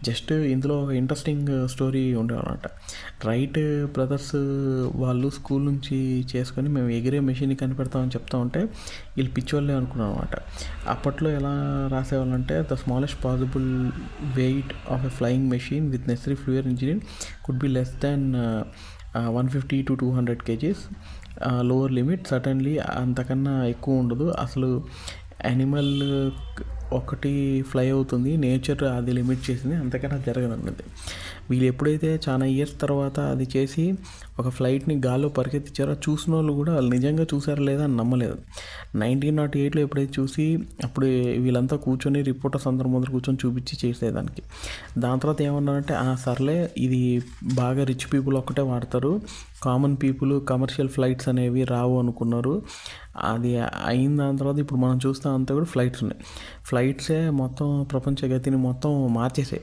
Just ఇందులో ఒక interesting story ఉండేవన్నమాట. రైట్ బ్రదర్స్ వాళ్ళు స్కూల్ నుంచి చేసుకొని మేము ఎగిరే మెషిన్ కనిపెడతామని చెప్తా ఉంటే వీళ్ళు పిచ్చోళ్ళే అనుకున్నాం అనమాట. అప్పట్లో ఎలా రాసేవాళ్ళంటే the smallest possible weight of a flying machine with necessary flyer engineer could be less than 150 to 200 kgs. Lower limit certainly అంతకన్నా ఎక్కువ ఉండదు. అసలు యానిమల్ ఒకటి ఫ్లై అవుతుంది, నేచర్ అది లిమిట్ చేసింది, అంతకన్నా జరగనున్నది. వీళ్ళు ఎప్పుడైతే చాలా ఇయర్స్ తర్వాత అది చేసి ఒక ఫ్లైట్ని గాల్లో పరిగెత్తించారో చూసిన వాళ్ళు కూడా వాళ్ళు నిజంగా చూసారా లేదా అని నమ్మలేదు. 1908లో ఎప్పుడైతే చూసి అప్పుడు వీళ్ళంతా కూర్చొని రిపోర్టర్స్ అందరి ముందర కూర్చొని చూపించి చేసేదానికి. దాని తర్వాత ఏమన్నారంటే సర్లే ఇది బాగా రిచ్ పీపుల్ ఒక్కటే వాడతారు, కామన్ పీపుల్ కమర్షియల్ ఫ్లైట్స్ అనేవి రావు అనుకున్నారు. అది అయిన దాని తర్వాత ఇప్పుడు మనం చూస్తాం అంతా కూడా ఫ్లైట్స్ ఉన్నాయి. ఫ్లైట్సే మొత్తం ప్రపంచ గతిని మొత్తం మార్చేసాయి.